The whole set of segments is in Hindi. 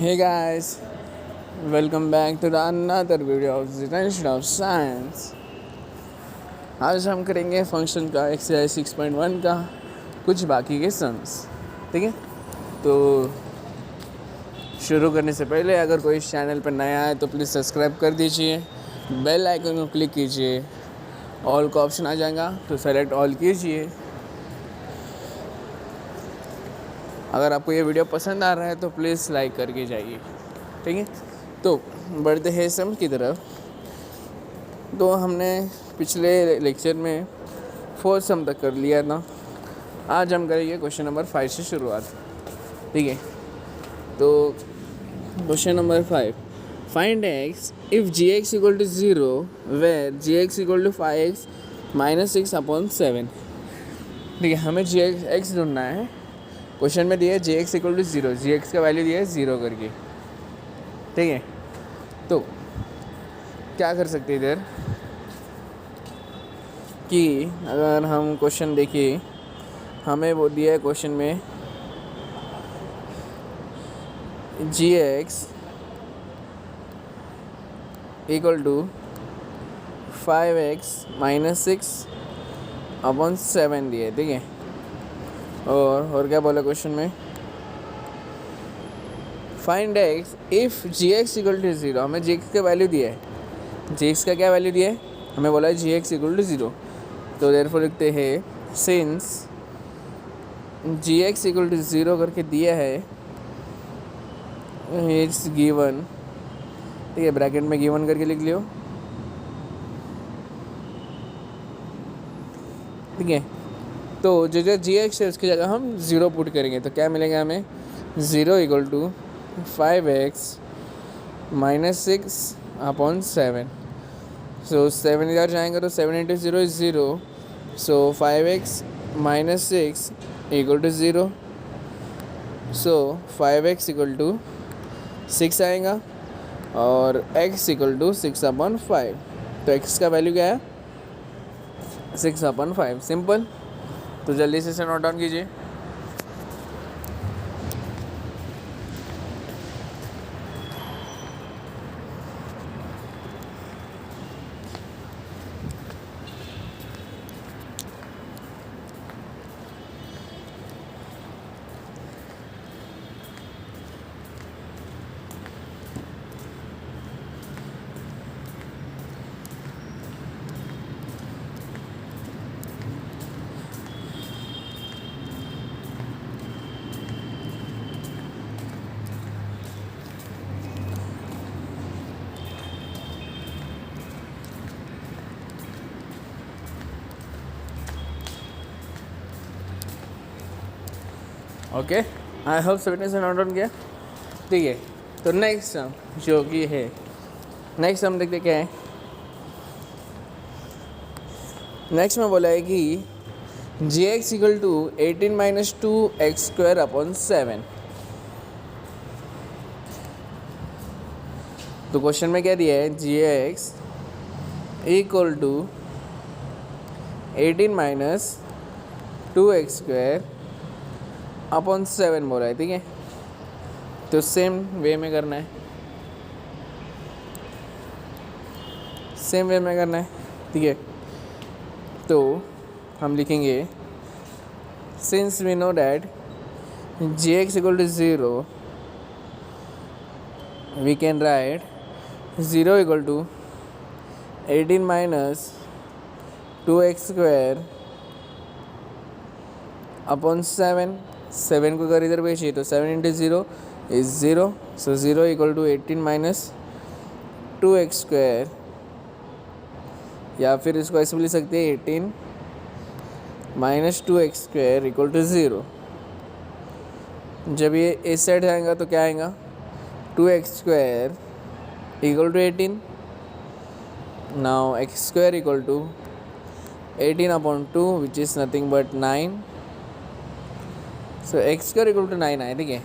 Hey guys, welcome back to the another video of the Tension of Science. आज हम करेंगे फंक्शन का एक्सरसाइज 6.1 का कुछ बाकी के सम्स। ठीक है, तो शुरू करने से पहले अगर कोई इस चैनल पर नया है तो प्लीज़ सब्सक्राइब कर दीजिए, बेल आइकन को क्लिक कीजिए, ऑल का ऑप्शन आ जाएगा तो सेलेक्ट ऑल कीजिए। अगर आपको ये वीडियो पसंद आ रहा है तो प्लीज़ लाइक करके जाइए। ठीक है, तो बढ़ते हैं सम की तरफ। तो हमने पिछले लेक्चर में 4 सम तक कर लिया था। आज हम करेंगे क्वेश्चन नंबर 5 से शुरुआत। ठीक है, तो question number 5, find x if g x equal to 0 where g x equal to 5x minus 6/7। ठीक है, हमें जी एक्स ढूंढना है। क्वेश्चन में दिया है g x equal to 0, g x का वैल्यू दिया है 0 करके। ठीक है, तो क्या कर सकते हैं इधर कि अगर हम क्वेश्चन देखिए, हमें वो दिया है क्वेश्चन में g x equal to 5x minus 6/7 दिया है। ठीक है, और क्या बोला क्वेश्चन में, find x if g x equal to 0। हमें जी एक्स का वैल्यू दिया है, जी एक्स का क्या वैल्यू दिया है, हमें बोला है जी एक्स इक्वल टू 0। तो देयरफॉर लिखते हैं since g x equal to 0 करके दिया है, इट्स गिवन। ठीक है, ब्रैकेट में गिवन करके लिख लियो। ठीक है, तो जो जी एक्स है उसकी जगह हम 0 पुट करेंगे तो क्या मिलेगा हमें, 0 इक्वल टू 5x माइनस 6/7। सो 7 इधर जाएंगे तो 7 into 0 is 0। So 5x minus 6 equal to 0। So 5x equal to 6 आएगा और x इक्वल टू 6/5। तो x का वैल्यू क्या है, 6/5। सिंपल। तो जल्दी से इसे नोट डाउन कीजिए। ओके, आई होप सभी ने इसे नोट डाउन किया। ठीक है, तो नेक्स्ट सम जो कि है, नेक्स्ट सम देखते क्या है। नेक्स्ट में बोला है कि g x equal to 18 minus 2x² तो क्वेश्चन में क्या दिया है, g x equal to 18 minus 2x² 7 बोला है। ठीक है, तो सेम वे में करना है, सेम वे में करना है। ठीक है, तो हम लिखेंगे since we know that G x equal to 0 we can write 0 equal to 18 minus 2x² 7। 7 को अगर इधर भेजिए तो 7 into 0 is 0। So 0 equal to 18 minus 2x², या फिर इसको ऐसे भी लिख सकते हैं 18 माइनस 2x² इक्वल टू 0। जब ये इस साइड जाएगा तो क्या आएगा, 2x² equal to 18। Now x² equal to 18/2 which is nothing but 9। So x² equal to 9 आए। ठीक है,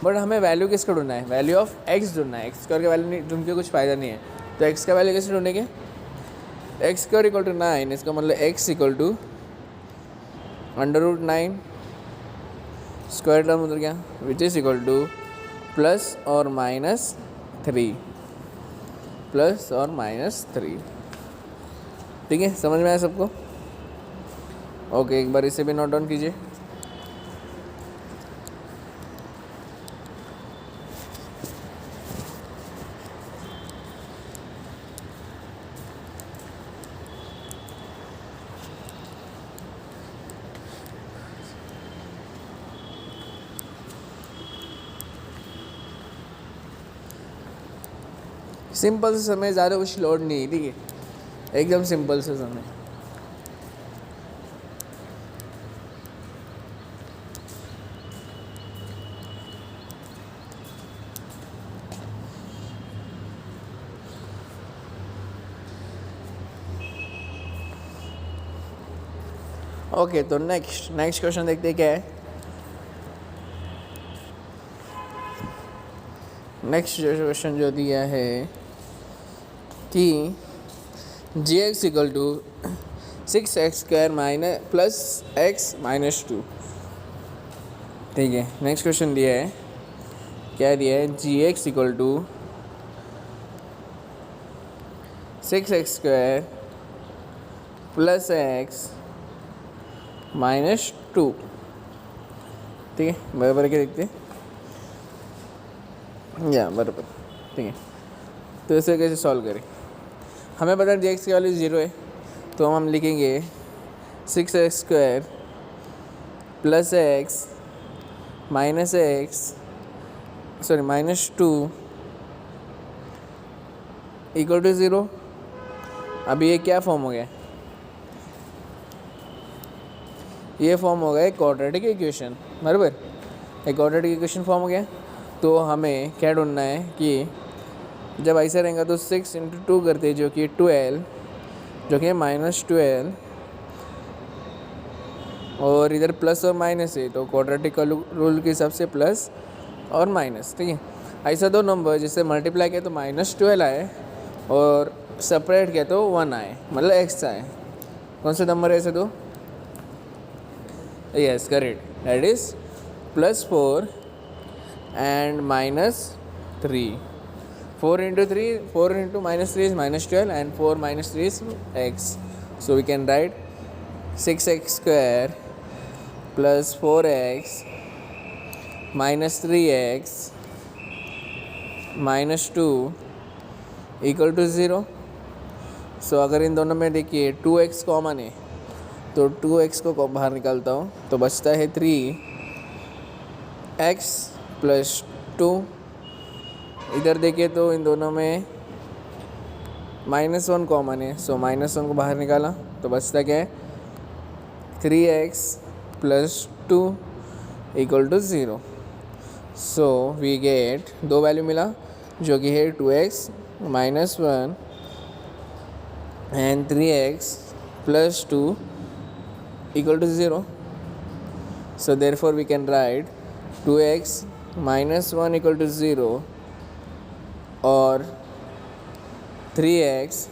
बट हमें वैल्यू किसका ढूंढना है, वैल्यू ऑफ x ढूंढना है। x² का वैल्यू नहीं ढूंढ के कुछ फ़ायदा नहीं है, तो x का वैल्यू कैसे ढूंढेंगे, x² इक्वल टू 9, इसका मतलब x equal to √9 square term उधर गया which is equal to plus और माइनस 3, प्लस और माइनस 3। ठीक है, समझ में आया सबको? ओके, एक बार इसे भी नोट डाउन कीजिए। सिंपल से समय, ज़्यादा कुछ लोड नहीं, ठीक है, एकदम सिंपल से समय। ओके, तो नेक्स्ट क्वेश्चन देखते हैं क्या है। नेक्स्ट क्वेश्चन जो दिया है कि gx equal to 6x² minus plus x minus 2। ठीक है, नेक्स्ट क्वेश्चन दिया है, क्या दिया है, gx equal to 6x² plus x minus 2। ठीक है, बराबर क्या देखते हैं, या बराबर। ठीक है, तो इसे कैसे सॉल्व करें। हमें पता है gx की वैल्यू 0 है, तो हम लिखेंगे 6x² plus x minus minus 2 equal to 0। अभी ये क्या फॉर्म हो गया, ये फॉर्म हो गया एक क्वाड्रेटिक इक्वेशन, बराबर, एक क्वाड्रेटिक इक्वेशन फॉर्म हो गया। तो हमें क्या ढूंढना है कि जब ऐसा रहेगा तो 6 इंटू 2 करते जो कि 12, जो कि माइनस 12, और इधर प्लस और माइनस है, तो क्वाड्रेटिक रूल के हिसाब से प्लस और माइनस। ठीक है, ऐसा दो नंबर जिससे मल्टीप्लाई किया तो माइनस 12 आए और सेपरेट किया तो 1 आए, मतलब एक्स आए। कौन से नंबर है ऐसे दो? Yes, correct, that is +4 and minus 3. 4 into 3, 4 into minus 3 is minus 12, and 4 minus 3 is x. So we can write 6x² plus 4x minus 3x minus 2 equal to 0. So अगर इन दोनों में देखिए 2x कॉमन है, तो 2x को बाहर निकालता हूँ तो बचता है 3x प्लस 2। इधर देखिए तो इन दोनों में -1 कॉमन है, सो -1 को बाहर निकाला तो बचता क्या है, 3x plus 2 equal to 0। So we get दो वैल्यू मिला जो कि है 2x minus 1 and 3x plus 2 equal to 0। So therefore we can write 2x minus 1 equal to 0 और 3x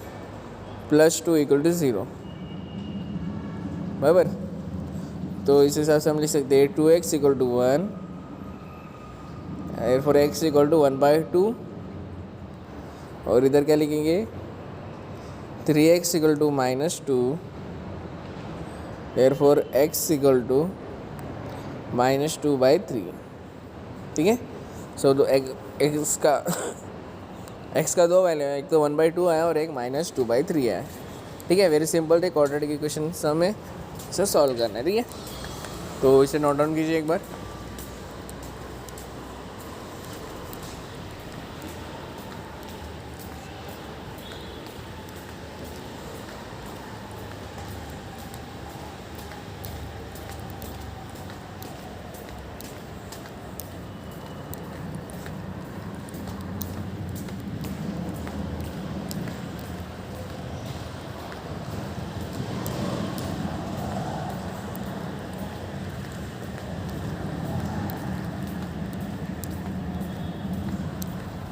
प्लस 2 इक्वल टू 0, बराबर। तो इस हिसाब से हम लिख सकते हैं 2x equal to 1, therefore x equal to 1/2, और इधर क्या लिखेंगे 3x equal to minus 2, therefore x equal to -2/3। ठीक है, सो दो x का दो वैल्यू है, एक तो 1/2 आया और एक -2/3 आया। ठीक है, वेरी सिंपल थे क्वाड्रेटिक इक्वेशन, हमें इसे सॉल्व करना है। ठीक है, तो इसे नोट डाउन कीजिए एक बार।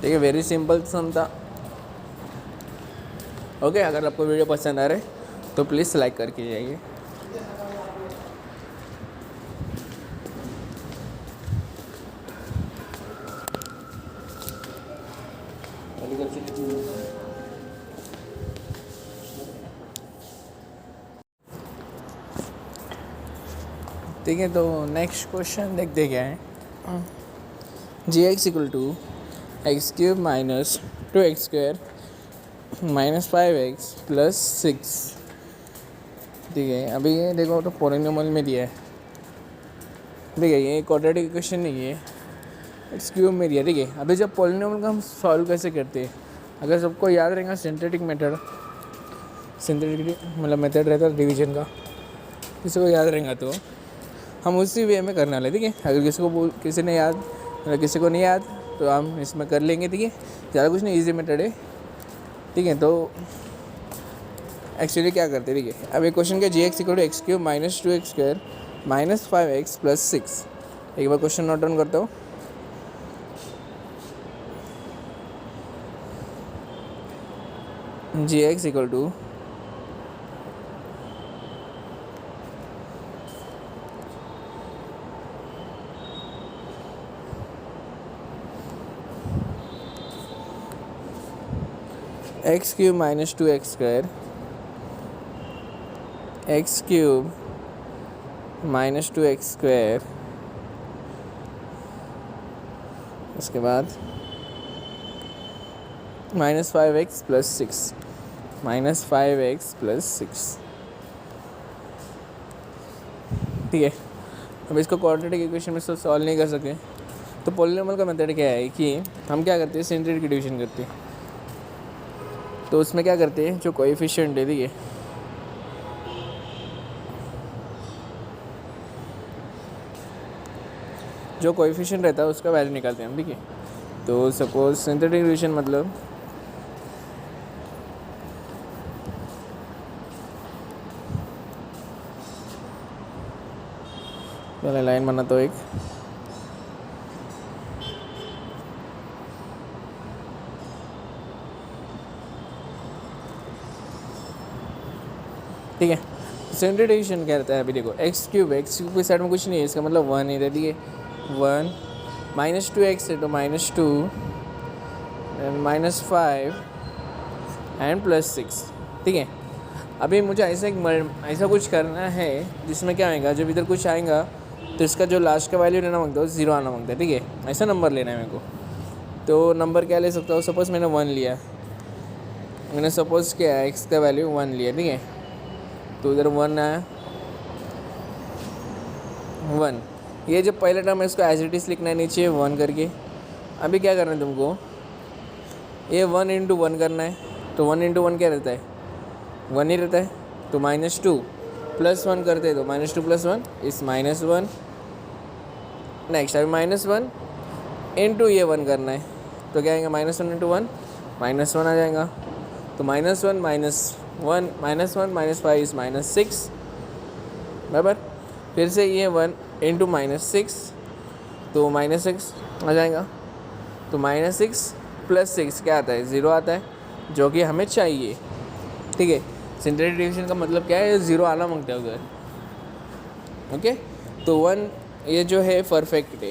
ठीक है, वेरी सिंपल सम था। ओके, अगर आपको वीडियो पसंद आ रहा है तो प्लीज़ लाइक करके जाइए। ठीक है, तो नेक्स्ट क्वेश्चन देखते क्या है। G x equal to x cube minus 2x square minus 5x plus 6। ठीक है, अभी ये देखो तो पॉलिनोमियल में दिया है। ठीक है, ये क्वाड्रेटिक इक्वेशन नहीं है, एक्स क्यूब में दिया। ठीक है, अभी जब पॉलिनोमियल का हम सॉल्व कैसे करते हैं, अगर सबको याद रहेगा सिंथेटिक मेथड रहता है डिवीजन का, किसी को याद रहेगा तो हम उसी वे में करने वाले। ठीक है, अगर किसी ने याद मतलब किसी को नहीं याद तो हम इसमें कर लेंगे। ठीक है, ज़्यादा कुछ नहीं, इजी मेथड है। ठीक है, तो एक्चुअली क्या करते हैं। ठीक है, अब एक क्वेश्चन का g x equal to x cube minus 2x square minus 5x plus 6। एक बार क्वेश्चन नोट डाउन करता हूँ। G x equal to x cube minus 2x square x cube minus 2x square, उसके बाद minus 5x plus 6 minus 5x plus 6। ठीक है, अब इसको क्वाड्रेटिक इक्वेशन में सॉल्व नहीं कर सके तो पॉलिनोमियल का मेथड क्या है कि हम क्या करते हैं, सिंथेटिक डिवीजन करते हैं। तो उसमें क्या करते हैं, जो कोएफिशिएंट है, ठीक है, जो कोएफिशिएंट रहता है उसका वैल्यू निकालते हैं हम। ठीक है, तो सपोज सिंथेटिक डिवीजन मतलब पहले लाइन बना तो एक ठीक है, सिंथेटिक डिवीजन क्या रहता है। अभी देखो एक्स क्यूब की साइड में कुछ नहीं है, इसका मतलब 1 ही रहती है। 1 माइनस 2x है तो -2 एंड -5 एंड प्लस 6। ठीक है, अभी मुझे ऐसा कुछ करना है जिसमें क्या आएगा, जब इधर कुछ आएगा तो इसका जो लास्ट का वैल्यू लेना मांगता है 0 आना मांगता है। ठीक है, ऐसा नंबर लेना है मेरे को। तो नंबर क्या ले सकता हूँ, सपोज़ मैंने 1 लिया, मैंने सपोज़ क्या एक्स का वैल्यू 1 लिया। ठीक है, तो इधर 1 आया 1। ये जो पहला टर्म है इसको एज इट इज़ लिखना है नीचे 1 करके। अभी क्या करना है तुमको, ये 1 इंटू 1 करना है। तो 1 इंटू 1 क्या रहता है, 1 ही रहता है। तो -2 प्लस 1 करते हैं तो -2 प्लस 1 इस -1। नेक्स्ट अभी -1 इंटू ये 1 करना है तो क्या आएगा, -1 इंटू 1 -1 आ जाएगा। तो -1 -1 -5 इस -6 बराबर। फिर से ये 1 इंटू -6 तो -6 आ जाएगा। तो -6 प्लस 6 क्या आता है, 0 आता है, जो कि हमें चाहिए। ठीक है, सिंथेटिक डिवीजन का मतलब क्या है, 0 आना मांगता है उधर। ओके, तो 1 ये जो है परफेक्ट है,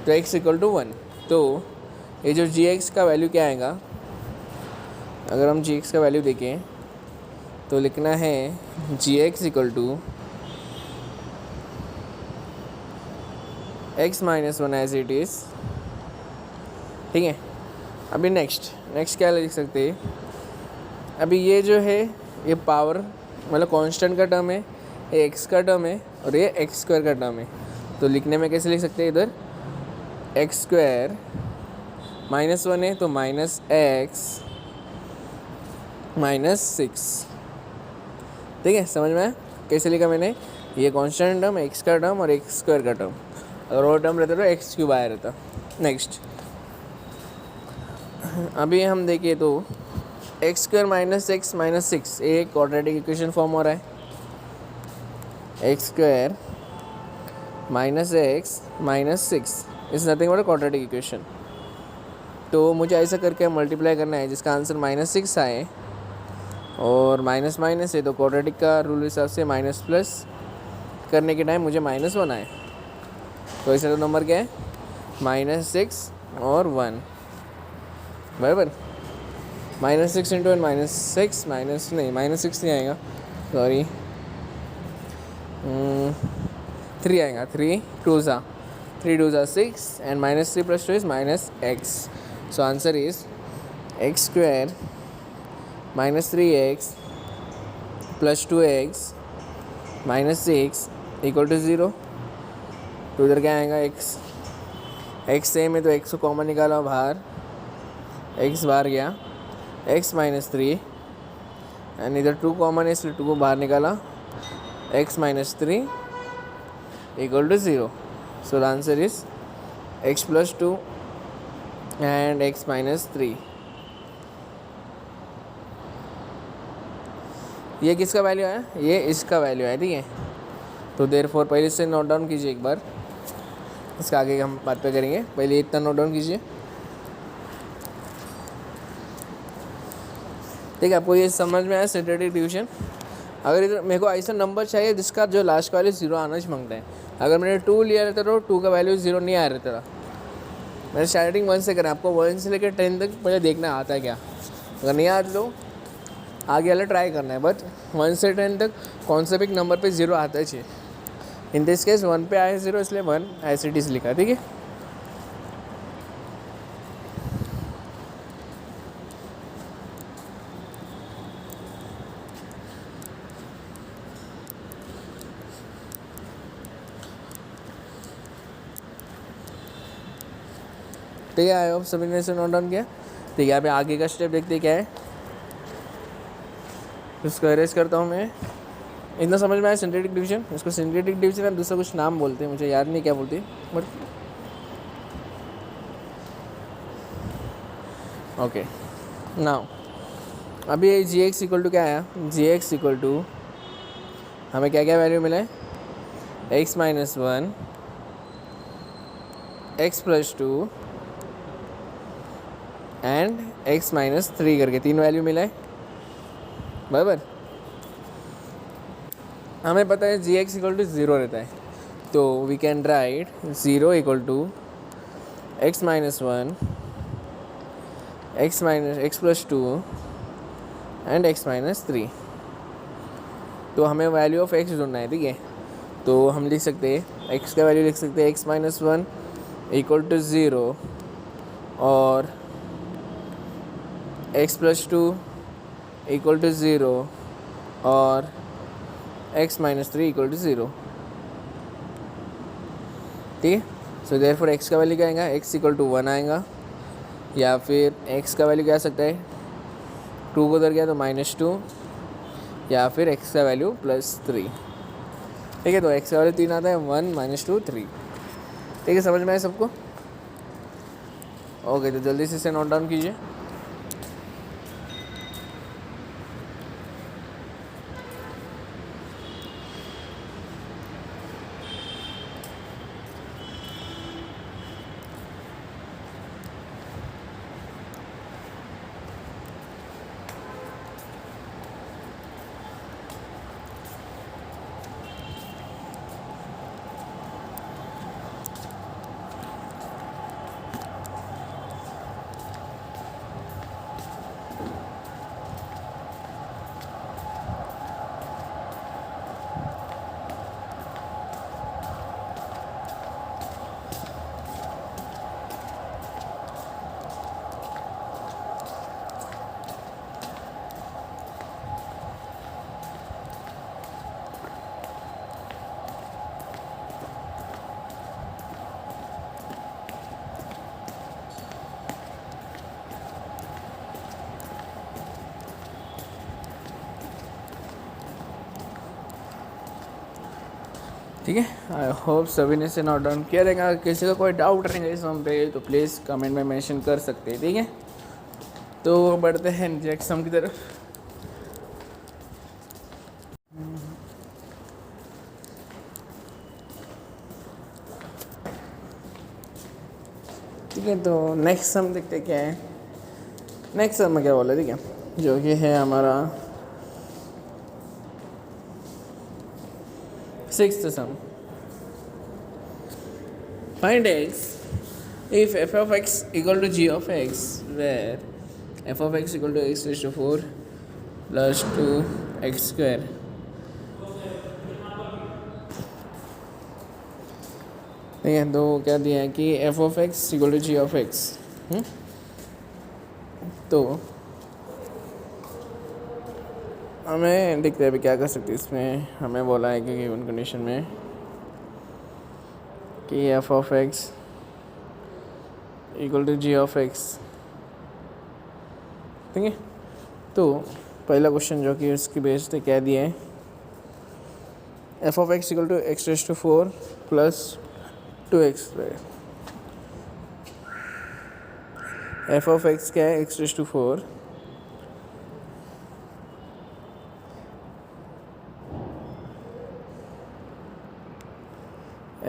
तो x इक्वल टू 1। तो ये जो जी एक्स का वैल्यू क्या आएगा, अगर हम जी एक्स का वैल्यू देखें तो लिखना है g x equal to x minus 1 as it is. ठीक है, अभी नेक्स्ट क्या लिख सकते हैं। अभी ये जो है ये पावर मतलब कांस्टेंट का टर्म है, ये एक्स का टर्म है और ये एक्स स्क्वायर का टर्म है। तो लिखने में कैसे लिख सकते हैं, इधर एक्स स्क्वायर -1 है तो -x -6। ठीक है, समझ में आया कैसे लिखा मैंने। ये कांस्टेंट टर्म, एक्स का टर्म और एक्स स्क्वायर का टर्म, अगर और टर्म रहता तो एक्स क्यूब आया रहता। नेक्स्ट अभी हम देखिए तो एक्स स्क्वायर -x -6 एक क्वाड्रेटिक इक्वेशन फॉर्म हो रहा है। X square -x -6 is nothing but quadratic equation. तो मुझे ऐसा करके मल्टीप्लाई करना है जिसका आंसर -6 आए, और माइनस माइनस है तो क्वाड्रेटिक का रूल हिसाब से माइनस प्लस करने के टाइम मुझे -1 आए। तो ऐसा तो नंबर क्या है, -6 और 1। बराबर। -6 इंटू एन -6 -6 नहीं आएगा, सॉरी, 3 आएगा। 3 2 ज़ा 6 and -3 + 2 is -x। So answer is x² -3x + 2x -6 = 0। तो उधर क्या आएगा, x सेम है तो x को कॉमन निकाला बाहर, x बाहर गया, x -3 एंड इधर 2 कॉमन है इसलिए 2 को बाहर निकाला, x -3 = 0। So the answer is x + 2 and x -3। ये किसका वैल्यू है, ये इसका वैल्यू है, ठीक है। तो देयरफॉर पहले से नोट डाउन कीजिए एक बार, इसका आगे हम बात पे करेंगे, पहले इतना नोट डाउन कीजिए, ठीक है। आपको ये समझ में आया सिंथेटिक डिवीजन। अगर इधर मेरे को ऐसा नंबर चाहिए जिसका जो लास्ट का वैल्यू 0 आना ही मांगता है। अगर मैंने 2 लिया रहता तो 2 का वैल्यू 0 नहीं आ रहता था। मैंने स्टार्टिंग 1 से करा, आपको 1 से लेकर 10 तक मुझे देखना आता है क्या। अगर नहीं आता तो आगे वाला ट्राई करना है, बट 1 से 10 तक कौन सा भी एक नंबर पे 0 आता चाहिए। इन दिस केस 1 पे आया 0, इसलिए 1 एज इट इज़ लिखा, ठीक है। ठीक है, आई होप सभी ने इसे नोट डाउन किया। ठीक है, यहाँ पे आगे का स्टेप देखते क्या है, इसको अरेंज करता हूँ मैं। इतना समझ में आया सिंथेटिक डिवीजन। इसको सिंथेटिक डिवीजन या दूसरा कुछ नाम बोलते हैं, मुझे याद नहीं क्या बोलते, बट ओके। नाउ अभी gx = क्या आया, gx = हमें क्या क्या वैल्यू मिला है, x - 1 x + 2 एंड x -3 करके 3 वैल्यू मिला है, बराबर। हमें पता है gx = 0 रहता है, तो we can write 0 = x - 1 x + 2 and x -3। तो हमें वैल्यू ऑफ x ढूंढना है, ठीक है। तो हम लिख सकते हैं x का वैल्यू लिख सकते हैं x - 1 = 0 और x + 2 = 0 और x -3 = 0, ठीक है। सो देयरफॉर x का वैल्यू क्या आएगा, x = 1 आएगा, या फिर x का वैल्यू क्या आ सकता है, 2 को उधर गया तो -2, या फिर x का वैल्यू +3, ठीक है। तो x का वैल्यू 3 आता है, 1 -2 3, ठीक है। समझ में आया सबको, ओके। तो जल्दी से इसे नोट डाउन कीजिए। ठीक है, आई होप सभी ने इसे नोट डाउन किया रहेगा। किसी का कोई डाउट रहेगा इस सम पे तो प्लीज़ कमेंट में मेंशन कर सकते हैं, ठीक है। तो बढ़ते हैं नेक्स्ट सम की तरफ। ठीक है, तो नेक्स्ट सम देखते क्या है। नेक्स्ट सम में क्या बोला, ठीक है, जो कि है हमारा 6th सम। Find x If f of x equal to g of x, where f of x equal to x raised to 4 plus 2x square, ठीक है, तो क्या दिया है कि f of x equal to g of x। तो हमें देखते हैं अभी क्या कर सकते हैं इसमें। हमें बोला है कि गिवन कंडीशन में कि f of x equal to g of x, ठीक है। तो पहला क्वेश्चन जो कि उसकी बेस पे क्या दिया है, f of x equal to x raise to 4 plus 2x square. f of x क्या है, x raise to 4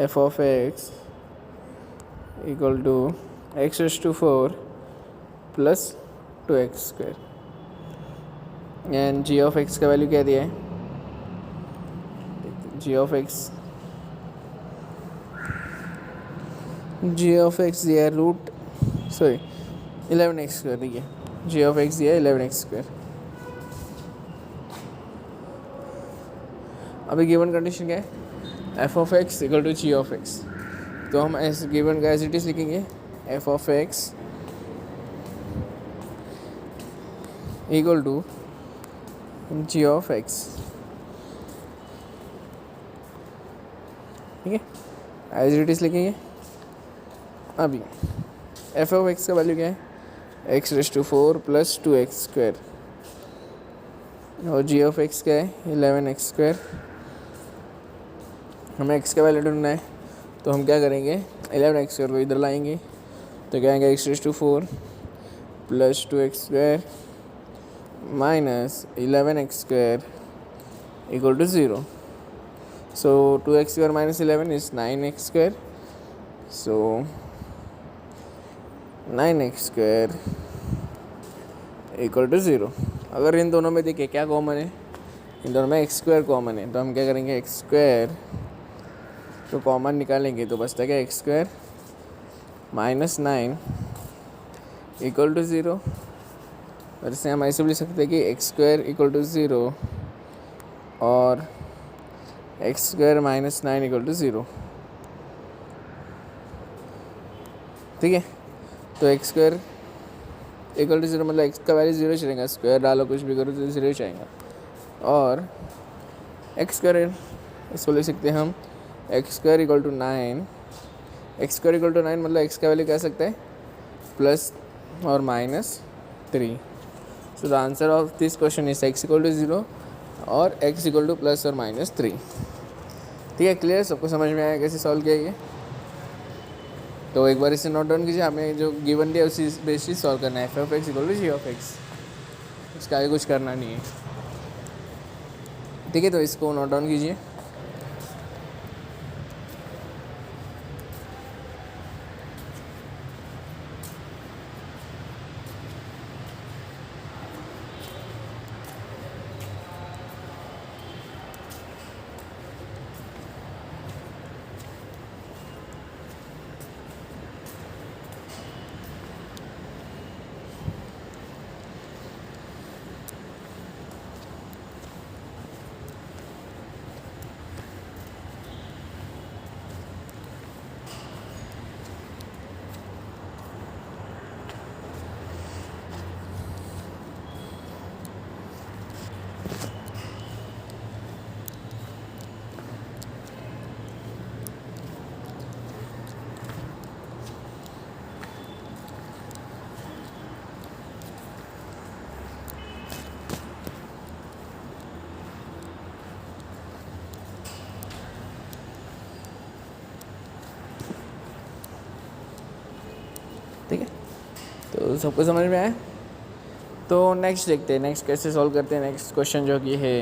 f of x equal to x raised to 4 plus 2x square and g of x का वैल्यू क्या दिया है, g of x दिया है रूट 11x स्क्वायर, देखिए g of x दिया है 11x स्क्वायर। अभी गिवन कंडीशन क्या है, f of x equal to g of x, तो हम एस गिवन का एज इट इज लिखेंगे f of x equal to g of x, ठीक है, एज इट इज लिखेंगे। अभी f of x का वैल्यू क्या है, x raise to 4 plus 2x square, और g of x क्या है 11x स्क्वायर। हमें x का वैल्यू ढूंढना है, तो हम क्या करेंगे 11x स्क्वायर को इधर लाएंगे, तो क्या आएगा x raise to 4 plus 2x square minus 11x square equal to 0। So 2x square minus 11 is 9x square, so 9x square equal to 0। अगर इन दोनों में देखिए क्या कॉमन है, इन दोनों में x स्क्वायर कॉमन है, तो हम क्या करेंगे x स्क्वायर तो कॉमन निकालेंगे, तो बचता क्या x square minus 9 equal to 0। और इससे हम ऐसे भी लिख सकते हैं कि x स्क्वायर इक्वल टू 0 और x square minus 9 equal to 0, ठीक है। तो x स्क्वायर इक्वल टू 0 मतलब x का वैल्यू 0 चलेगा, स्क्वायर डालो कुछ भी करो तो 0 जाएगा, और x स्क्वायर इसको लिख सकते हैं हम x square equal to 9, x square equal to 9 मतलब एक्स का वैल्यू कह सकते हैं प्लस और minus 3। So the answer of this question is x equal to 0 और एक्स इक्वल टू प्लस और माइनस 3। ठीक है, क्लियर, सबको समझ में आया कैसे सॉल्व किया ये। तो एक बार इसे नोट डाउन कीजिए, हमें जो गिवन दिया उसी बेसिस सॉल्व करना है। F of x equal to g of x, इसका आगे कुछ करना नहीं है। ठीक है, तो इसको नोट डाउन कीजिए। ठीक है, तो सबको समझ में आया। तो नेक्स्ट देखते हैं, नेक्स्ट कैसे सॉल्व करते हैं। नेक्स्ट क्वेश्चन जो कि है,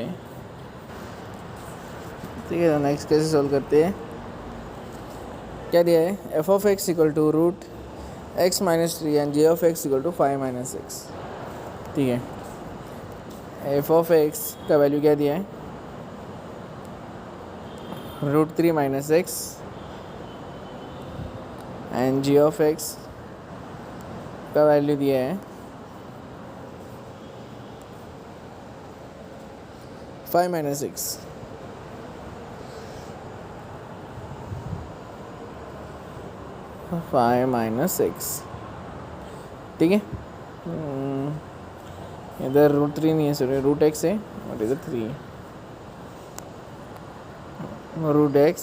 ठीक है, तो नेक्स्ट कैसे सॉल्व करते हैं। क्या दिया है, f of x equal to root x minus 3 and j of x equal to 5 minus x. ठीक है, एफ ऑफ एक्स का वैल्यू क्या दिया है, root 3 minus x and g of x का वैल्यू दिया है 5 - 6। ठीक है। इधर √3 नहीं है, सॉरी √x है और इधर 3 है, √x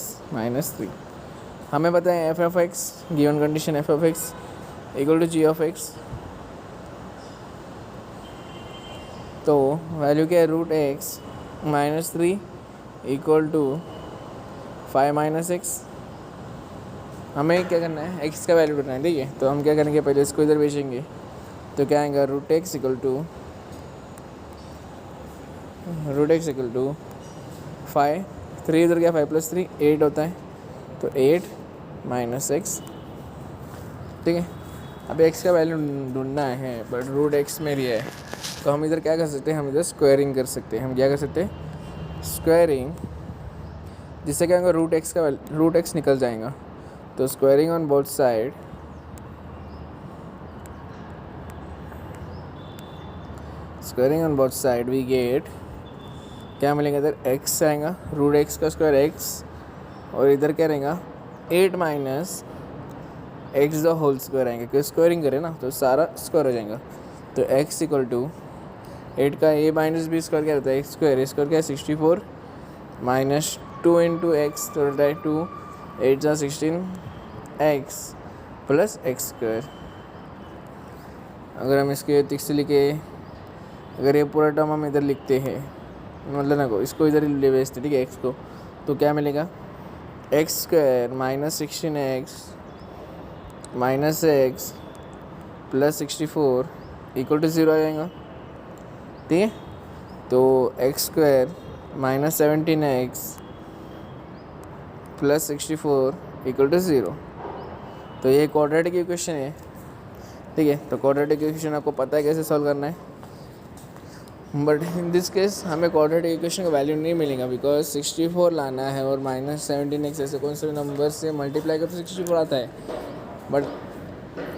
- 3। हमें पता है f of x, given condition f of x equal to g of x। तो वैल्यू क्या है, √x - 3 इक्वल टू 5 - 6। हमें क्या करना है, x का वैल्यू ढूंढना है। ठीक है, तो हम क्या करेंगे, पहले इसको इधर भेजेंगे तो क्या आएगा, √x इक्वल टू 5, 3 इधर क्या, 5 + 3 8 होता है, तो 8 - 6। ठीक है, अब x का वैल्यू ढूंढना है बट √x में दिया है, तो हम इधर क्या कर सकते हैं, हम इधर स्क्वायरिंग कर सकते हैं। हम क्या कर सकते हैं, स्क्वायरिंग, जिससे क्या होगा, √x निकल जाएगा। तो squaring on both side, we get, क्या मिलेगा, इधर x आएगा, √x का स्क्वायर x, और इधर क्या रहेगा, 8 - x द होल स्क्वायर आएंगे, क्योंकि स्क्वायरिंग करें ना तो सारा स्क्वायर हो जाएगा। तो x इक्वल टू 8 का a - b स्क्वायर क्या रहता है, x स्क्वायर, क्या है 64 - 2 × x तो रहता है 2, 8 × 16 x प्लस x स्क्वायर। अगर हम इसके तिक से लिखे, अगर ये पूरा टर्म हम इधर लिखते हैं, मतलब ना को इसको इधर ले भेजते, ठीक है, x को, तो क्या मिलेगा, x square - 16x - x plus 64 equal to 0 आ जाएगा। ठीक है, तो x square - 17x plus 64 equal to 0। तो ये क्वाड्रेटिक इक्वेशन है। ठीक है, तो क्वाड्रेटिक इक्वेशन आपको पता है कैसे सॉल्व करना है, बट इन दिस केस हमें क्वाड्रेटिक इक्वेशन का वैल्यू नहीं मिलेगा, बिकॉज 64 लाना है और -17x ऐसे कौन से नंबर से मल्टीप्लाई करो तो 64 आता है, बट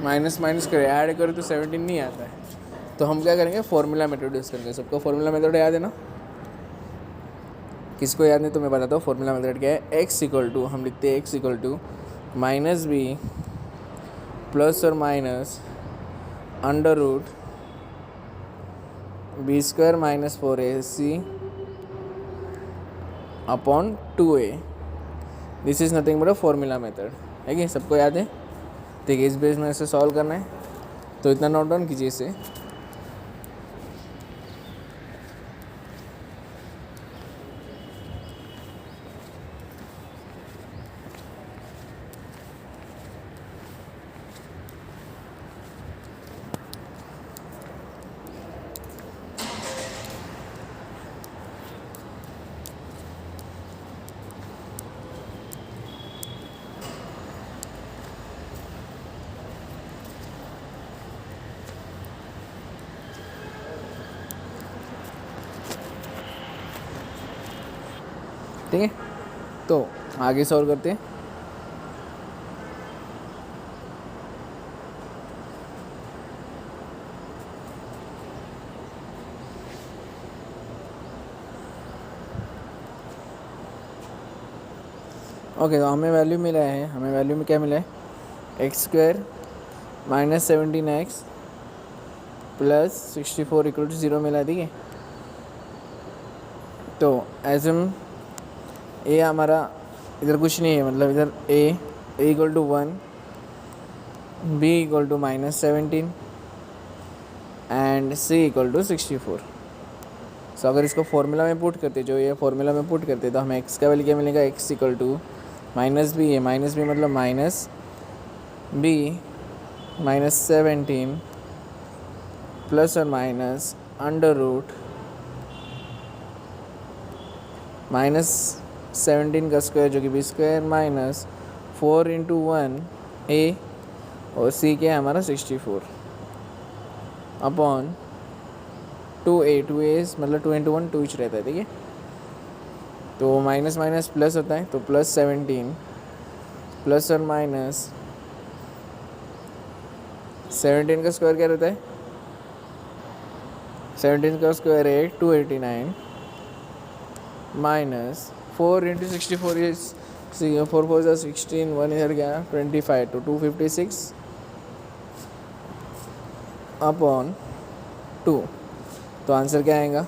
माइनस करें, ऐड करो तो 17 नहीं आता है। तो हम क्या करेंगे, फॉर्मूला मेथड यूज़ करेंगे। सबको फॉर्मूला मेथड याद है ना, किसको याद नहीं तो मैं बताता हूँ। फॉर्मूला मेथड क्या है, x इक्वल टू, हम लिखते हैं x equal to -b plus और minus √ b square - 4ac upon 2a। This is nothing but a formula method, है कि सबको याद है। ठीक है, इस बेस में इसे सॉल्व करना है, तो इतना नोट डाउन कीजिए इसे। ठीक है, तो आगे सॉल्व करते हैं। ओके, तो हमें वैल्यू मिला है, हमें वैल्यू में क्या मिला है, x square - 17x plus 64 equal to 0 मिला है। ठीक है, तो एजम ए हमारा इधर कुछ नहीं है, मतलब इधर a equal to 1, b equal to -17 and c equal to 64। So अगर इसको फॉर्मूला में पुट करते, जो ये फॉर्मूला में पुट करते, तो हमें x का वैल्यू क्या मिलेगा, x इक्वल टू -b है, -b मतलब -b -17 प्लस और माइनस √ -17 का स्क्वायर जो कि b स्क्वायर -4 × 1 a और c क्या है हमारा 64 अपॉन 2a मतलब 2 × 1 2 इच रहता है। ठीक है, तो माइनस प्लस होता है, तो +17 प्लस और माइनस 17 का स्क्वायर क्या रहता है? 17 का स्क्वायर है 289 माइनस 4 इंटू 64 इज 4 4 जा 16, 1 इधर गया 25 तो 256 अपॉन 2। तो आंसर क्या आएगा?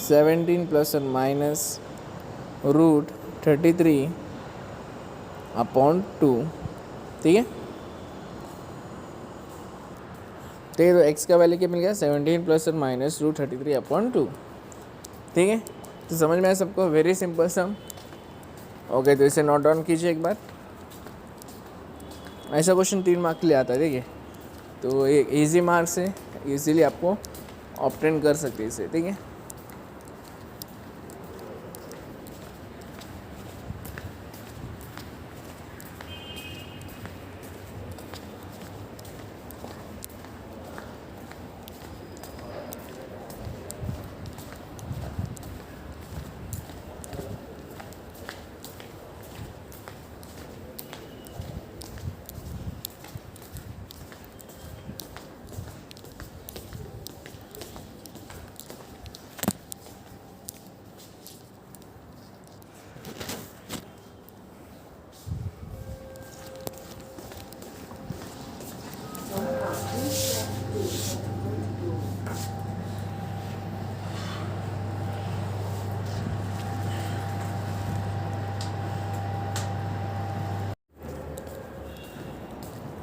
17 प्लस और माइनस रूट 33 अपॉन 2। ठीक है, तो ये तो x का वैल्यू क्या मिल गया? 17 प्लस और माइनस रूट 33 अपॉन 2। ठीक है, तो समझ में आया सबको? वेरी सिंपल सम। ओके, तो इसे नोट डाउन कीजिए एक बार। ऐसा क्वेश्चन 3 मार्क के लिए आता है। ठीक है, तो ये इजी मार्क्स से इजीली आपको ऑब्टेन कर सकते हैं इसे। ठीक है,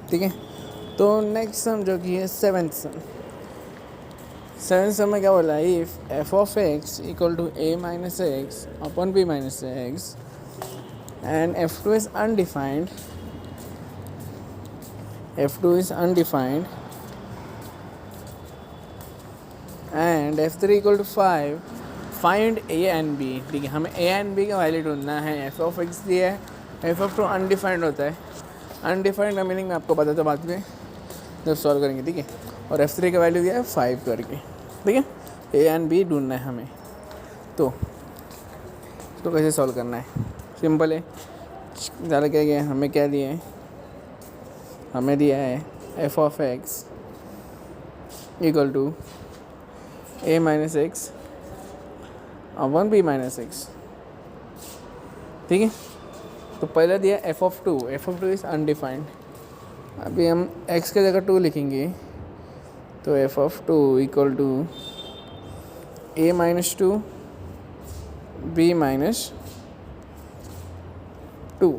ठीक है। तो नेक्स्ट सम जो कि है 7th सम। 7th सम में क्या बोला है? If f of x equal to a minus x upon b minus x and f2 is undefined, f2 is undefined and f3 equal to 5, find a and b। ठीक है, हमें a एंड b का वैल्यू ढूंढना है। f ऑफ x दिया है, f ऑफ 2 अनडिफाइंड होता है। अनडिफाइंड का मीनिंग मैं आपको बता था बाद में जब सॉल्व करेंगे। ठीक है, और f3 का वैल्यू दिया है 5 करके। ठीक है, a एंड b ढूंढना है हमें। तो इसको कैसे सॉल्व करना है? सिंपल है। ज़्यादा क्या गया, हमें क्या दिया है? हमें दिया है f of x equal to a minus x upon b minus x. ठीक है, तो पहले दिया f of 2, f of 2 is undefined. अभी हम x के जगह 2 लिखेंगे, तो f of 2 equal to a minus 2 b minus 2।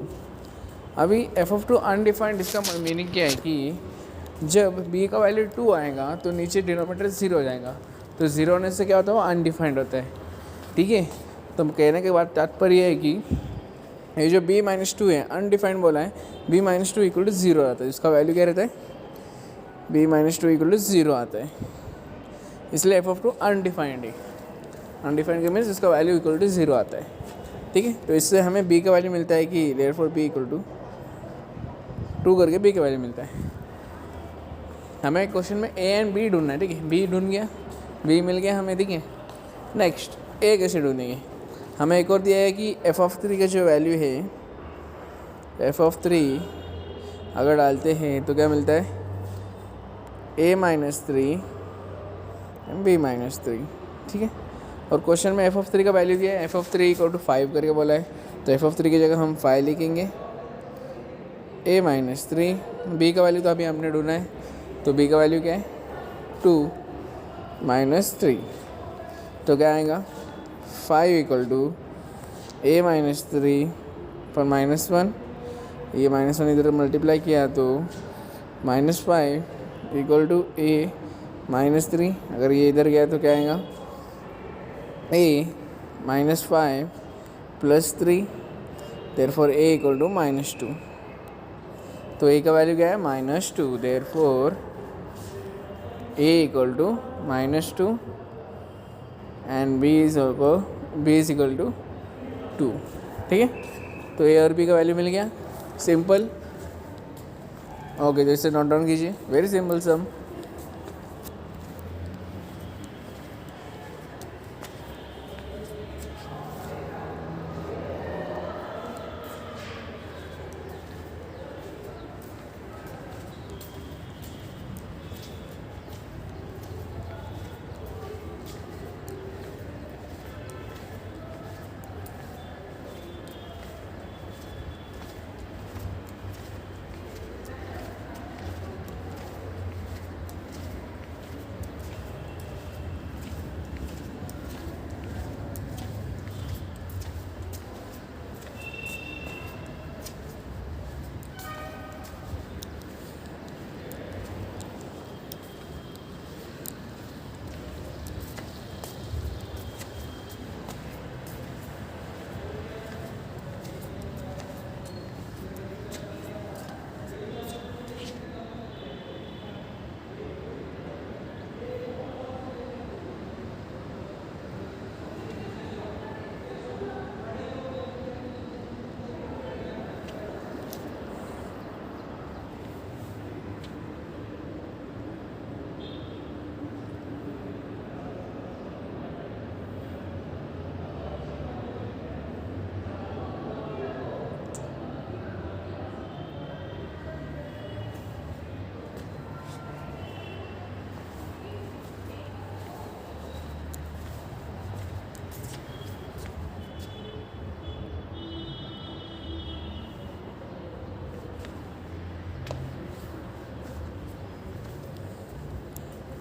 अभी f ऑफ 2 अनडिफाइंड, इसका मीनिंग क्या है कि जब b का वैल्यू 2 आएगा तो नीचे डिनोमिनेटर 0 हो जाएगा। तो 0 होने से क्या होता है? वो अनडिफाइंड होता है। ठीक है, तो कहने के बाद तात्पर्य है कि ये जो b माइनस 2 है अनडिफाइंड बोला है, b माइनस 2 इक्वल टू 0 आता है। इसका वैल्यू क्या रहता है? b माइनस 2 इक्वल टू 0 आता है। इसलिए f ऑफ 2 अनडिफाइंड है। अनडिफाइंड के मीन्स इसका वैल्यू इक्वल टू 0 आता है। ठीक है, तो इससे हमें b का वैल्यू मिलता है कि देयरफॉर b इक्वल टू 2 करके b का वैल्यू मिलता है। हमें क्वेश्चन में a एंड b ढूंढना है। ठीक है, b ढूंढ गया, b मिल गया हमें। ठीक है, नेक्स्ट a कैसे ढूंढेंगे? हमें एक और दिया है कि f ऑफ 3 का जो वैल्यू है, f ऑफ 3 अगर डालते हैं तो क्या मिलता है? a minus 3 b minus 3। ठीक है, और क्वेश्चन में f ऑफ 3 का वैल्यू दिया है, f ऑफ 3 इक्वल टू 5 करके बोला है। तो f ऑफ 3 की जगह हम 5 लिखेंगे, a माइनस 3, b का वैल्यू तो अभी हमने ढूंढना है, तो b का वैल्यू क्या है? 2 माइनस 3। तो क्या आएगा? 5 इक्वल टू a माइनस 3 पर माइनस 1, ये माइनस 1 इधर मल्टीप्लाई किया तो -5 इक्वल टू a माइनस 3। अगर ये इधर गया तो क्या आएगा? a minus 5 plus 3, therefore a equal to -2। तो a का वैल्यू क्या है? -2, therefore a equal to -2 and b is equal to 2। ठीक है, तो a और b का वैल्यू मिल गया। सिंपल। ओके, जैसे नोट डाउन कीजिए। वेरी सिंपल सम।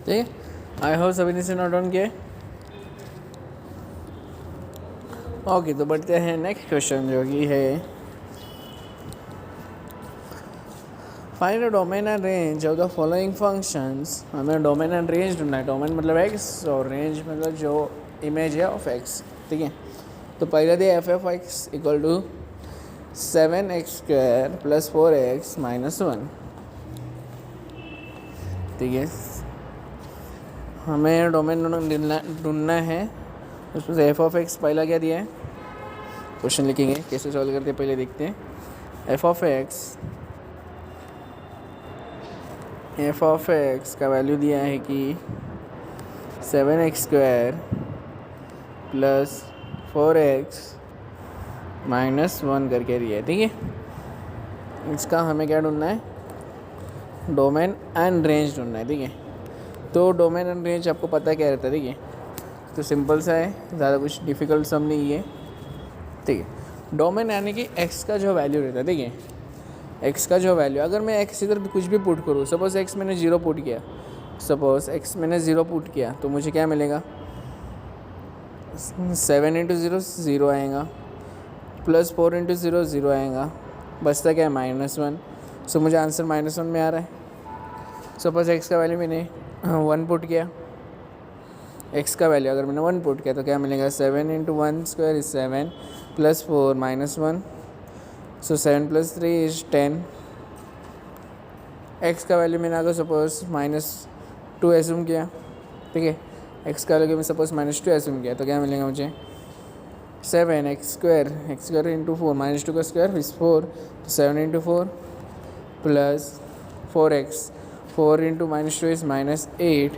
ठीक है, आई होप सभी ने नोट डाउन किया। ओके, तो बढ़ते हैं नेक्स्ट क्वेश्चन जो कि है find the domain and range of the following functions. हमें डोमेन एंड रेंज ढूंढना है। डोमेन मतलब एक्स और रेंज मतलब जो इमेज है ऑफ एक्स। ठीक है, तो पहले दिया f of x equal to 7x² + 4x - 1। ठीक है, हमें डोमेन ढूंढना है। उसमें से एफ ऑफ एक्स पहला क्या दिया है, क्वेश्चन लिखेंगे कैसे सॉल्व करते हैं पहले देखते हैं। एफ ऑफ एक्स का वैल्यू दिया है कि 7x² + 4x - 1 करके दिया है। ठीक है, इसका हमें क्या ढूंढना है, डोमेन एंड रेंज ढूंढना है। ठीक है, तो डोमेन एंड रेंज आपको पता है क्या रहता है। ठीक है, तो सिंपल सा है, ज़्यादा कुछ डिफ़िकल्ट सम नहीं है। ठीक है, डोमेन यानी कि एक्स का जो वैल्यू रहता है। ठीक है, एक्स का जो वैल्यू, अगर मैं एक्स इधर कुछ भी पुट करूँ, सपोज़ एक्स मैंने 0 पुट किया, तो मुझे क्या मिलेगा, 7 × 0 0 आएगा, +4 × 0 0 आएगा, बचता क्या है -1। सो मुझे आंसर -1 में आ रहा है। सपोज़ एक्स का वैल्यू मैंने 1 पुट किया, एक्स का वैल्यू अगर मैंने 1 पुट किया तो क्या मिलेगा, 7 × 1² = 7 +4 -1, सो 7 + 3 = 10। एक्स का वैल्यू मैंने अगर सपोज -2 एज्यूम किया। ठीक है, एक्स का वैल्यू मैं सपोज -2 एज्यूम किया तो क्या मिलेगा मुझे, 7x² × 4 -2 का स्क्वायर इज 4, 7 × 4 + 4x, 4 × -2 इज -8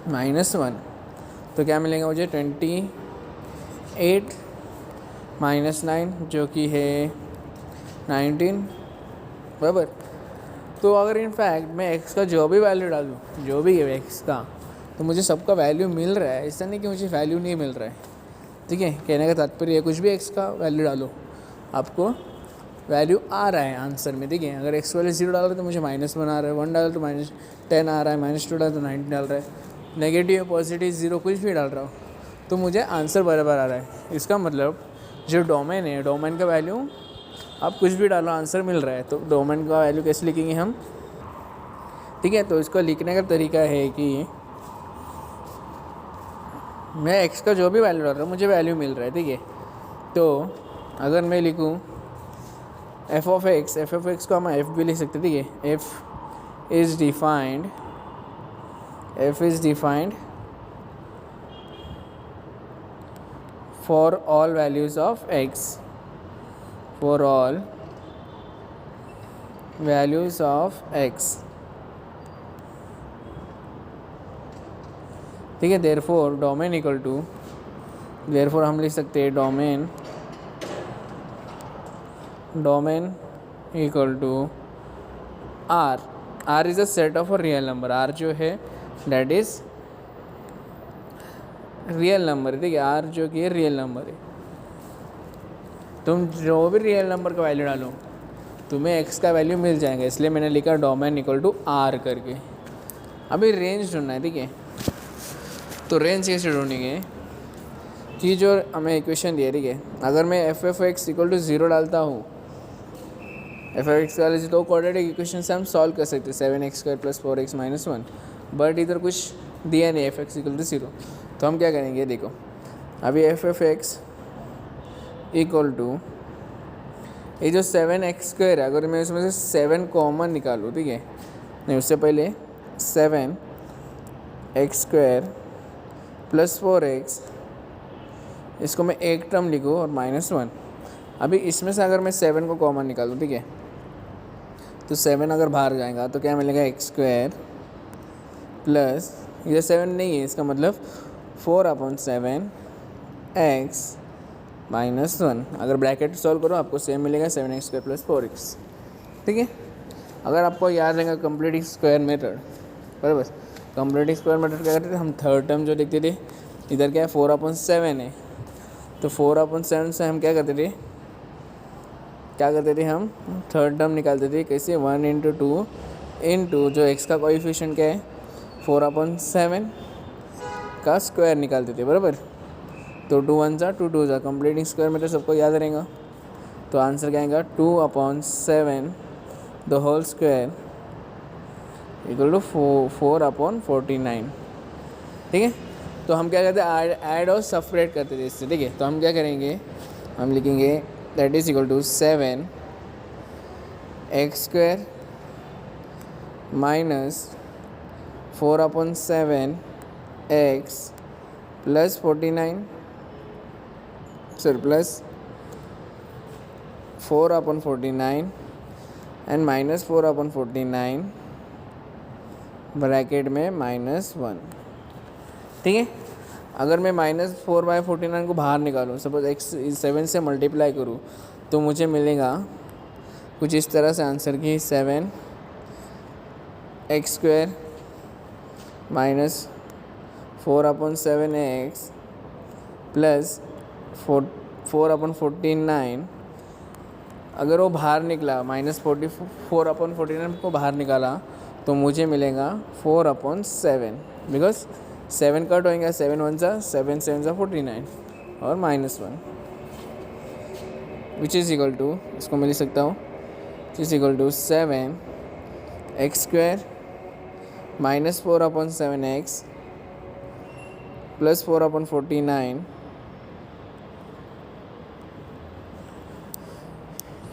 -1, तो क्या मिलेगा मुझे 28 -9 जो कि है 19 बराबर। तो अगर इनफैक्ट मैं एक्स का जो भी वैल्यू डालूँ, जो भी है एक्स का, तो मुझे सबका वैल्यू मिल रहा है। ऐसा नहीं कि मुझे वैल्यू नहीं मिल रहा है। ठीक है, कहने का तात्पर्य है कुछ भी एक्स का वैल्यू डालो, आपको वैल्यू आ रहा है आंसर में। ठीक है, अगर एक्स वैल्यू 0 डाल रहे तो मुझे -1 आ रहा है, 1 डाल तो -10 आ रहा है, -2 डाल तो 19 डाल रहा है, नेगेटिव पॉजिटिव 0 कुछ भी डाल रहा हो तो मुझे आंसर बराबर आ रहा है। इसका मतलब जो डोमेन है, डोमेन का वैल्यू आप कुछ भी डालो आंसर मिल रहा है। तो डोमेन का वैल्यू कैसे लिखेंगे हम। ठीक है, तो इसको लिखने का तरीका है कि मैं एक्स का जो भी वैल्यू डाल रहा हूँ मुझे वैल्यू मिल रहा है। ठीक है, तो अगर मैं लिखूँ एफ ऑफ एक्स को हम एफ भी लिख सकते हैं। ठीक है, f is defined for all values of x, for all values of x। ठीक है, therefore domain equal to, therefore हम लिख सकते हैं domain equal to R is a set of a real number. R जो है डैट इज़ रियल नंबर है। ठीक है, आर जो कि रियल नंबर है। तुम जो भी रियल नंबर का वैल्यू डालो तुम्हें एक्स का वैल्यू मिल जाएगा, इसलिए मैंने लिखा डोमेन इक्वल टू आर करके। अभी रेंज ढूंढना है। ठीक है, तो रेंज कैसे ढूंढेंगे कि जो हमें इक्वेशन दिया, ठीक है, अगर मैं f of x equal to 0 डालता हूँ, एफ ऑफ एक्स वाले दो क्वाड्रेटिक इक्वेशन से हम सॉल्व कर सकते हैं 7x² + 4x - 1, बट इधर कुछ दिया नहीं एफ एक्स इक्वल टू 0। तो हम क्या करेंगे, देखो अभी f of x equal to ये जो 7x² है, अगर मैं इसमें से 7 कॉमन निकालूँ, ठीक है, नहीं उससे पहले 7x² + 4x, इसको मैं एक टर्म लिखूँ और -1। अभी इसमें से अगर मैं 7 को कॉमन निकालूँ, ठीक है, तो 7 अगर बाहर जाएगा तो क्या मिलेगा, x² प्लस ये 7 नहीं है, इसका मतलब 4/7 x -1। अगर ब्रैकेट सॉल्व करो आपको सेम मिलेगा 7x² + 4x। ठीक है, अगर आपको याद रहेगा कंप्लीट स्क्वायर मेथड, बराबर, कंप्लीट स्क्वायर मेथड क्या करते थे हम, थर्ड टर्म जो लिखते थे, इधर क्या है 4/7 है, तो 4/7 से हम क्या करते थे हम थर्ड टर्म निकालते थे कैसे, 1 × 2 इनटू जो x का कोएफिशिएंट क्या है 4/7 का स्क्वायर निकालते थे बराबर। तो 2 1 जा 2 2 जा कंप्लीटिंग स्क्वायर में तो सबको याद रहेगा। तो आंसर क्या आएगा 2/7 the whole square equal to 4/49। ठीक है। तो हम क्या करते हैं ऐड और सपरेट करते थे इससे। ठीक है। तो हम क्या करेंगे, हम लिखेंगे that is equal to 7 x square minus 4/7 x plus 49 sir plus 4/49 and minus 4/49 bracket में -1। ठीक है। अगर मैं -4/49 को बाहर निकालूँ, सपोज x 7 से मल्टीप्लाई करूँ, तो मुझे मिलेगा कुछ इस तरह से आंसर की 7 x square minus 4/7 x plus 4/49। अगर वो बाहर निकला -4/49 को बाहर निकाला तो मुझे मिलेगा 4/7 बिकॉज 7 कट होएंगे, 7 1 जा 7 7 जा 49 और -1 विच इज़ इक्वल टू, इसको मैं लिख सकता हूँ which is equal to 7 x square minus 4/7 x plus 4/49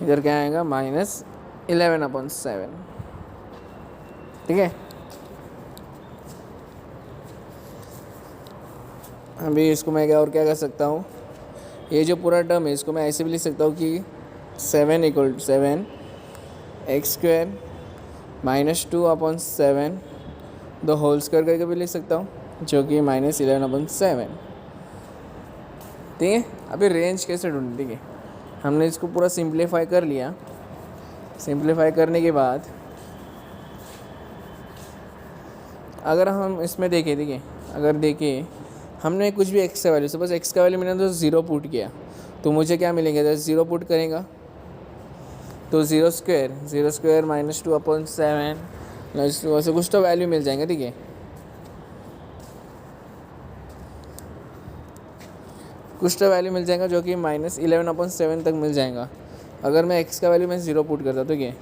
इधर क्या आएगा -11/7। ठीक है। अभी इसको मैं क्या कर सकता हूँ, ये जो पूरा टर्म है इसको मैं ऐसे भी लिख सकता हूँ कि 7 = 7 x square minus 2/7 the whole square करके भी लिख सकता हूँ, जो कि -11/7। ठीक है। अभी रेंज कैसे ढूंढें। ठीक है। हमने इसको पूरा सिंप्लीफाई कर लिया। सिंप्लीफाई करने के बाद अगर हम इसमें देखें, ठीक है, अगर देखें हमने कुछ भी x का वैल्यू, सपोज x का वैल्यू मैंने तो 0 पुट किया, तो मुझे क्या मिलेगा, जब 0 पुट करेगा तो 0 स्क्वायर माइनस 2/7 वैसे कुछ तो वैल्यू मिल जाएंगे। ठीक है। कुछ तो वैल्यू मिल जाएगा जो कि -11/7 तक मिल जाएगा अगर मैं x का वैल्यू मैं 0 पुट करता। तो क्या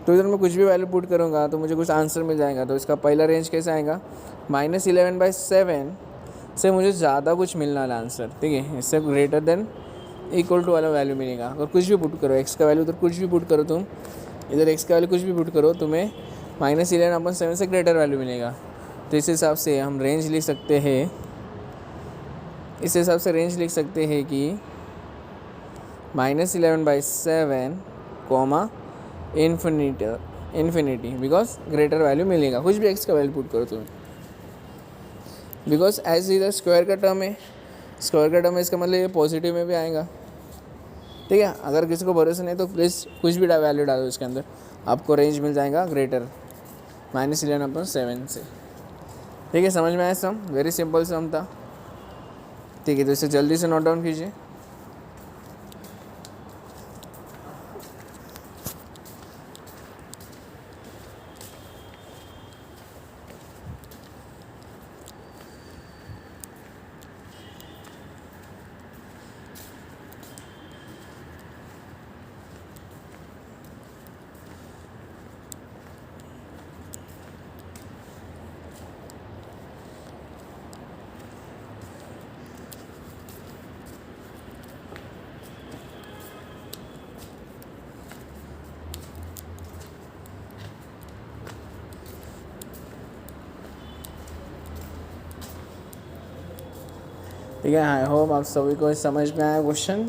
तो इधर मैं कुछ भी वैल्यू पुट करूँगा तो मुझे कुछ आंसर मिल जाएगा। तो इसका पहला रेंज कैसे आएगा, -11/7 से मुझे ज़्यादा कुछ मिलना वाला आंसर। ठीक है। इससे ग्रेटर देन इक्वल टू वाला वैल्यू मिलेगा। अगर कुछ भी पुट करो x का वैल्यू, उधर कुछ भी पुट करो तुम, इधर x का वैल्यू कुछ भी पुट करो, तुम्हें -11/7 से ग्रेटर वैल्यू मिलेगा। तो इस हिसाब से हम रेंज लिख सकते हैं, इस हिसाब से रेंज लिख सकते हैं कि -11/7 comma infinity because greater value मिलेगा। कुछ भी x का वैल्यू पुट करो तुम्हें, बिकॉज एज इधर स्क्वायर का टर्म है, इसका मतलब ये पॉजिटिव में भी आएगा। ठीक है। अगर किसी को भरोसा नहीं तो प्लीज़ कुछ भी वैल्यू डालो इसके अंदर, आपको रेंज मिल जाएगा ग्रेटर -11/7 से। ठीक है। समझ में आया सम, वेरी सिंपल सम था। ठीक है। तो इसे जल्दी से नोट डाउन कीजिए। ठीक है। आई होप आप सभी को समझ में आया क्वेश्चन।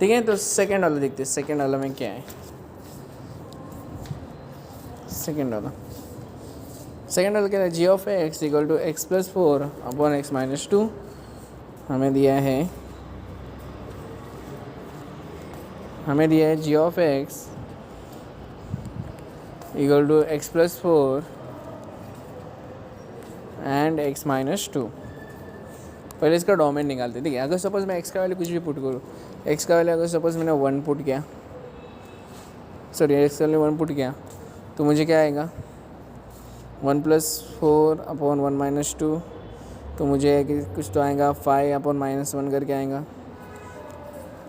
ठीक है। तो सेकेंड वाला देखते हैं, सेकेंड वाला में क्या है। सेकेंड वाला क्या है, g of x equal to x + 4/x - 2 हमें दिया है g of x equal to x + 4 and x - 2। पहले इसका डोमेन निकालते हैं, ठीक है। अगर सपोज मैं एक्स का वैल्यू कुछ भी पुट करूँ, एक्स का वैल्यू अगर सपोज मैंने 1 पुट किया, सॉरी एक्स का वैल्यू 1 पुट किया, तो मुझे क्या आएगा 1 + 4/1 - 2, तो मुझे कुछ तो आएगा 5/-1 करके आएगा।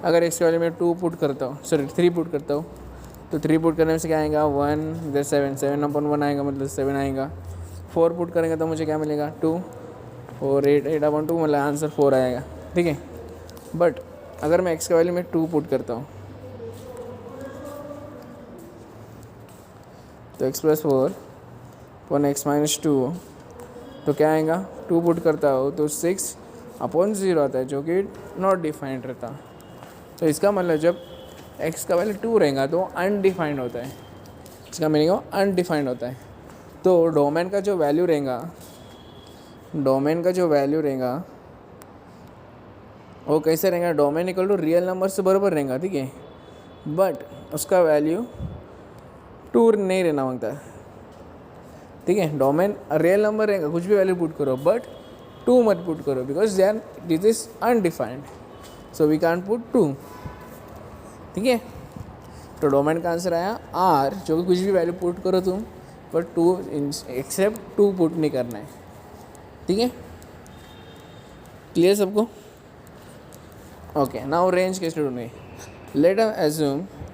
अगर एक्स का वैल्यू मैं 2 पुट करता हूँ, सॉरी 3 पुट करता हूँ, तो 3 पुट करने से क्या आएगा 1, इधर 7/1 आएगा, मतलब 7 आएगा। 4 पुट करेंगे तो मुझे क्या मिलेगा 2, और 8/2 मतलब आंसर 4 आएगा, ठीक है। बट अगर मैं एक्स का वैल्यू में 2 पुट करता हूँ, तो x + 4/x - 2, तो क्या आएगा 2 पुट करता हो तो 6/0 आता है, जो कि नॉट डिफाइंड रहता। तो इसका मतलब जब x का वैल्यू 2 रहेगा तो अनडिफाइंड होता है, इसका मीनिंग अनडिफाइंड होता है। तो डोमेन का जो वैल्यू रहेगा वो कैसे रहेगा, domain equal to real number से बराबर रहेगा, ठीक है। बट उसका वैल्यू 2 नहीं रहना मांगता, ठीक है। डोमेन रियल नंबर रहेगा, कुछ भी वैल्यू पुट करो, बट 2 मत पुट करो, because then this is undefined, so we can't put 2, ठीक है। तो डोमेन का आंसर आया आर, जो कि कुछ भी वैल्यू पुट करो तुम, बट 2 एक्सेप्ट 2 पुट नहीं करना है, ठीक है। क्लियर सबको? ओके, नाउ रेंज कैसे ढूंढेंगे?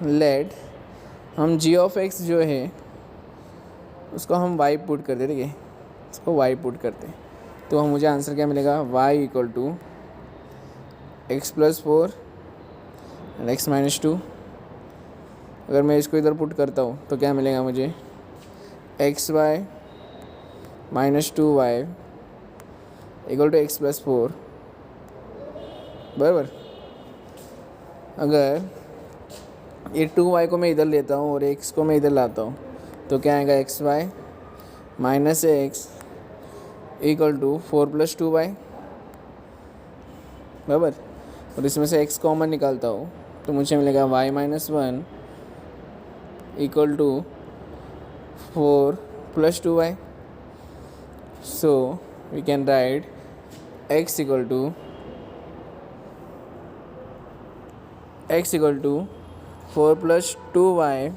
लेट हम g(x) जो है उसको हम y पुट करते, ठीक है, उसको y पुट करते, तो मुझे आंसर क्या मिलेगा, y = x + 4 और x - 2। अगर मैं इसको इधर पुट करता हूँ तो क्या मिलेगा मुझे, xy - 2y = x + 4, बराबर। अगर ये 2y को मैं इधर लेता हूँ और x को मैं इधर लाता हूँ, तो क्या आएगा xy - x = 4 + 2y, बराबर। और इसमें से x कॉमन निकालता हूँ तो मुझे मिलेगा y - 1 = 4 + 2y। So we can write x = 4 + 2y/y -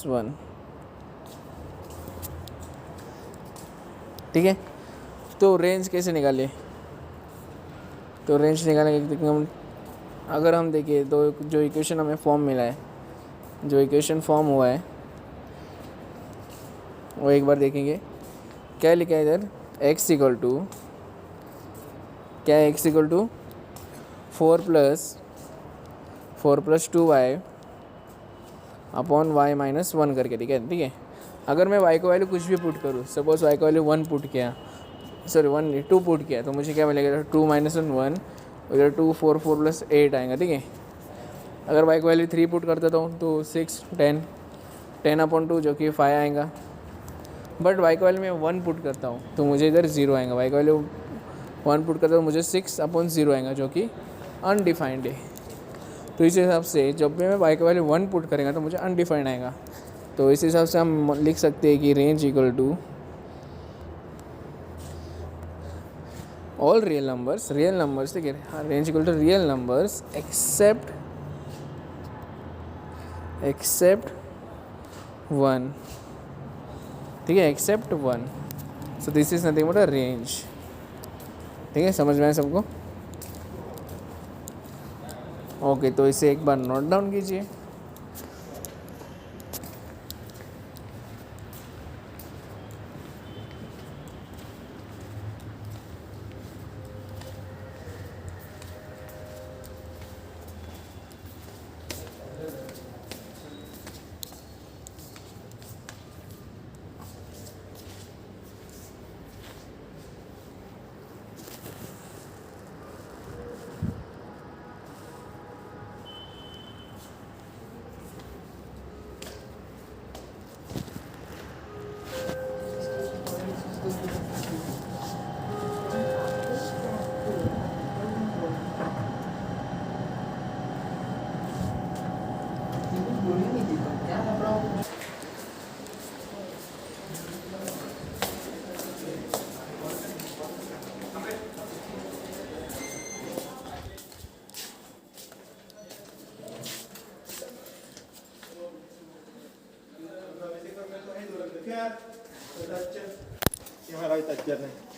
1, ठीक है। तो रेंज कैसे निकाले? तो रेंज निकालने के हम अगर हम देखिए तो जो इक्वेशन हमें फॉर्म मिला है, जो इक्वेशन फॉर्म हुआ है वो एक बार देखेंगे। क्या लिखा है इधर, x = क्या है, x = 4 + 2y/y - 1 करके, ठीक है। अगर मैं y को वैल्यू कुछ भी पुट करूँ, सपोज y को वैल्यू 1 पुट किया, सॉरी 2 पुट किया, तो मुझे क्या मिलेगा 2 - 1 1, इधर 2 4 4 + 8 आएगा, ठीक है। अगर y को वैल्यू 3 पुट करता हूँ तो 6 10/2 जो कि 5 आएगा। बट y को वैल्यू मैं 1 पुट करता हूँ तो मुझे इधर 0 आएगा, y को वैल्यू 1 पुट करता हूँ मुझे 6/0 आएगा, जो कि अनडिफाइंड है। तो इस हिसाब से जब भी मैं y का वैल्यू 1 पुट करेगा तो मुझे अनडिफाइंड आएगा। तो इस हिसाब से हम लिख सकते हैं कि रेंज = ऑल रियल नंबर्स, ठीक है। रेंज = रियल नंबर्स एक्सेप्ट 1, ठीक है, except 1। So this is nothing but a range, ठीक है। समझ में आया सबको? ओके, तो इसे एक बार नोट डाउन कीजिए। ये हमारा तज्जर ने